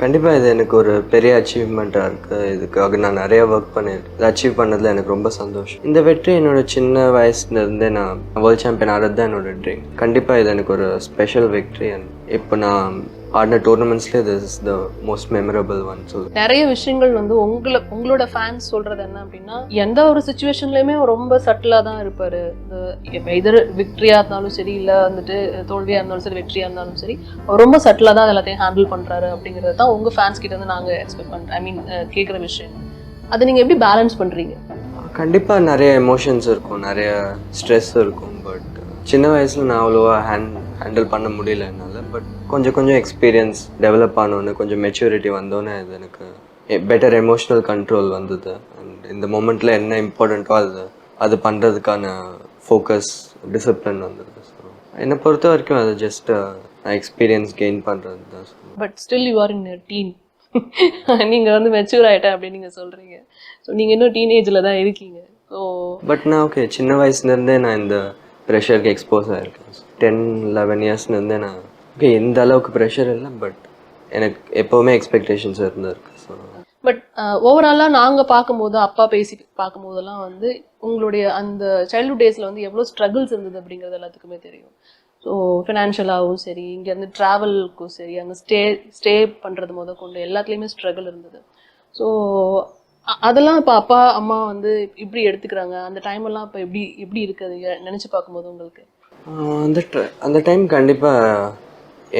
கண்டிப்பாக இது எனக்கு ஒரு பெரிய அச்சீவ்மெண்ட்டாக இருக்குது. இதுக்காக நான் நிறைய ஒர்க் பண்ணியிருக்கேன். இதை அச்சீவ் பண்ணதில் எனக்கு ரொம்ப சந்தோஷம். இந்த வெற்றி என்னோட சின்ன வயசுலேருந்தே நான் வேர்ல்ட் சாம்பியன் ஆகிறது தான் என்னோட ட்ரீம். கண்டிப்பாக இது எனக்கு ஒரு ஸ்பெஷல் விக்ட்ரி. அண்ட் இப்போ நான் ஆடின டோர்னமெண்ட்ஸ்லேயே this is the most memorable one. So நிறைய விஷயங்கள் வந்து உங்களோட ஃபேன்ஸ் சொல்றது என்ன அப்படின்னா, எந்த ஒரு சுச்சுவேஷன்லயுமே ரொம்ப சட்டிலா தான் இருப்பாரு. எதர் விக்டரியா இருந்தாலும் சரி, இல்ல வந்துட்டு தோல்வியா இருந்தாலும் சரி, வெற்றியா இருந்தாலும் சரி, அவர் ரொம்ப சட்டிலா தான் எல்லாத்தையும் ஹேண்டில் பண்றாரு அப்படிங்கிறது தான் உங்க ஃபேன்ஸ் கிட்ட இருந்து நாங்க எக்ஸ்பெக்ட் பண்றோம். ஐ மீன் கேட்குற விஷயம். அதை நீங்க எப்படி பேலன்ஸ் பண்றீங்க? கண்டிப்பாக நிறைய எமோஷன்ஸ் இருக்கும், நிறைய ஸ்ட்ரெஸ் இருக்கும். பட் சின்ன வயசில் நான் அவ்வளோவா ஹேண்டில் பண்ண முடியல என்னால். பட் கொஞ்சம் எக்ஸ்பீரியன்ஸ் டெவலப் ஆனோன்னு, கொஞ்சம் மெச்சூரிட்டி வந்தோன்னே இது எனக்கு பெட்டர் எமோஷ்னல் கண்ட்ரோல் வந்தது. அண்ட் இந்த மொமெண்ட்டில் என்ன இம்பார்ட்டண்ட்டோ அது பண்ணுறதுக்கான ஃபோக்கஸ், டிசிப்ளின் வந்தது. ஸோ என்னை பொறுத்த வரைக்கும் அது ஜஸ்ட் நான் எக்ஸ்பீரியன்ஸ் கெயின் பண்ணுறது தான். But still you are in teen. நீங்கள் வந்து மெச்சூர் ஆகிட்டேன் அப்படின்னு நீங்கள் சொல்கிறீங்க. ஸோ நீங்கள் இன்னும் டீனேஜில் தான் இருக்கீங்க. ஸோ பட் நான் ஓகே, சின்ன வயசுலேருந்தே நான் இந்த ப்ரெஷருக்கு எக்ஸ்போஸ் ஆகிருக்கேன். 10-11 இயர்ஸ்லேருந்தே நான் ஓகே எந்த அளவுக்கு ப்ரெஷர் இல்லை, பட் எனக்கு எப்போவுமே எக்ஸ்பெக்டேஷன்ஸ் இருந்திருக்கு. ஸோ பட் ஓவராலாக நாங்கள் பார்க்கும்போது, அப்பா பேசி பார்க்கும்போதெல்லாம் வந்து உங்களுடைய அந்த சைல்ட்ஹுட் டேஸில் வந்து எவ்வளோ ஸ்ட்ரகிள்ஸ் இருந்தது அப்படிங்கிறது எல்லாத்துக்குமே தெரியும். ஸோ ஃபினான்ஷியலாகவும் சரி, இங்கேருந்து ட்ராவலுக்கும் சரி, அங்கே ஸ்டே பண்ணுறது கொண்டு எல்லாத்துலேயுமே ஸ்ட்ரகிள் இருந்தது. ஸோ அதெல்லாம் இப்போ அப்பா அம்மா வந்து இப்படி எடுத்துக்கிறாங்க. அந்த டைமெல்லாம் இப்போ எப்படி இருக்குது நினச்சி பார்க்கும்போது உங்களுக்கு? அந்த டைம் கண்டிப்பாக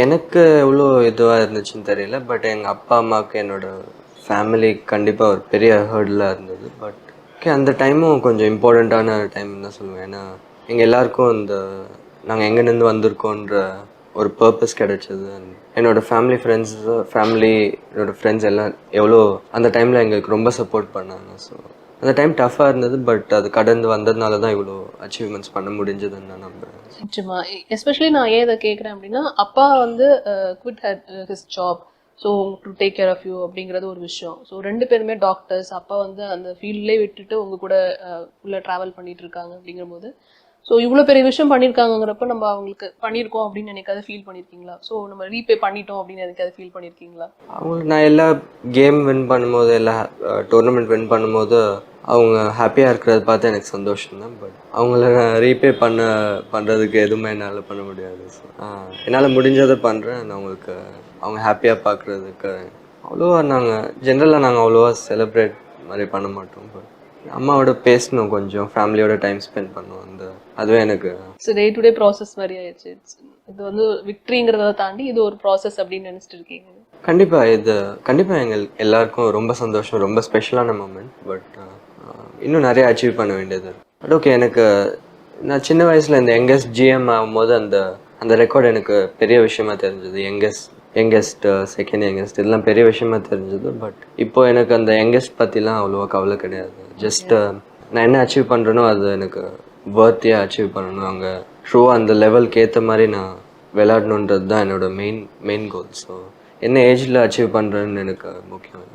எனக்கு எவ்வளோ இதுவாக இருந்துச்சுன்னு தெரியல. பட் எங்கள் அப்பா அம்மாவுக்கு என்னோடய ஃபேமிலி கண்டிப்பாக ஒரு பெரிய ஹர்டலாக இருந்தது. பட் ஓகே, அந்த டைமும் கொஞ்சம் இம்பார்ட்டண்ட்டான டைம்னு தான் சொல்லுவேன். ஏன்னா எங்கள் எல்லாருக்கும் இந்த நாங்கள் எங்கேருந்து வந்திருக்கோன்ற ஒரு பர்பஸ் கிடைச்சது. என்னோடய என்னோடய ஃப்ரெண்ட்ஸ் எல்லாம் எவ்வளோ அந்த டைமில் எங்களுக்கு ரொம்ப சப்போர்ட் பண்ணாங்க. ஸோ அந்த டைம் டஃப்பாக இருந்தது. பட் அது கடந்து வந்ததுனால தான் இவ்வளோ அச்சீவ்மெண்ட்ஸ் பண்ண முடிஞ்சதுன்னு நான் நம்புகிறேன். நிச்சயமா. எஸ்பெஷலி நான் ஏன் இதை கேட்குறேன் அப்படின்னா, அப்பா வந்து quit his job, so to take care of you அப்படிங்கிறது ஒரு விஷயம். ஸோ 2 பேருமே டாக்டர்ஸ். அப்பா வந்து அந்த ஃபீல்ட்லேயே விட்டுட்டு உங்கள் கூட ஃபுல்லாக ட்ராவல் பண்ணிட்டு இருக்காங்க அப்படிங்கும்போது, ஸோ இவ்வளோ பெரிய விஷயம் பண்ணியிருக்காங்கிறப்ப நம்ம அவங்களுக்கு பண்ணியிருக்கோம் அப்படின்னு எனக்காவது ஃபீல் பண்ணியிருக்கீங்களா? ஸோ நம்ம ரீபே பண்ணிட்டோம் அப்படின்னு எனக்காவது ஃபீல் பண்ணியிருக்கீங்களா? நான் எல்லா கேம் வின் பண்ணும்போது, எல்லா டோர்னமெண்ட் வின் பண்ணும்போது அவங்க ஹாப்பியாக இருக்கிறத பார்த்து எனக்கு சந்தோஷம் தான். பட் அவங்கள நான் ரீபே பண்ணுறதுக்கு எதுவுமே என்னால் பண்ண முடியாது. ஸோ என்னால் முடிஞ்சதை பண்ணுறேன். அவங்களுக்கு அவங்க ஹாப்பியாக பார்க்குறதுக்கு அவ்வளோவா நாங்கள் அவ்வளோவா செலிப்ரேட் மாதிரி பண்ண மாட்டோம். பட் அம்மாவோட பேசணும், கொஞ்சம் ஃபேமிலியோட டைம் ஸ்பெண்ட் பண்ணுவோம். அதுவே எனக்கு டே டு டே ப்ராசஸ் மாதிரி ஆயிடுச்சு. இது வந்து விக்ட்ரிங்கிறத தாண்டி இது ஒரு ப்ராசஸ் அப்படின்னு நினச்சிட்டு இருக்கீங்க? கண்டிப்பாக எங்கள் எல்லாருக்கும் ரொம்ப சந்தோஷம், ரொம்ப ஸ்பெஷலான மூமெண்ட். பட் இன்னும் நிறைய அச்சீவ் பண்ண வேண்டியது. பட் ஓகே, நான் சின்ன வயசில் இந்த யங்கஸ்ட் ஜிஎம் ஆகும்போது அந்த ரெக்கார்டு எனக்கு பெரிய விஷயமா தெரிஞ்சது. யங்கஸ்ட் செகண்ட் யங்கஸ்ட் இதெல்லாம் பெரிய விஷயமா தெரிஞ்சது. பட் இப்போ எனக்கு அந்த யங்கஸ்ட் பற்றிலாம் அவ்வளோவா கவலை கிடையாது. ஜஸ்ட் நான் என்ன அச்சீவ் பண்ணுறேனோ அது எனக்கு வர்த்தியாக அச்சீவ் பண்ணணும். அங்கே ஷோவாக அந்த லெவலுக்கு ஏற்ற மாதிரி நான் விளையாடணுன்றது தான் என்னோடய மெயின் கோல். ஸோ என்ன ஏஜில் அச்சீவ் பண்ணுறேன்னு எனக்கு முக்கியம்.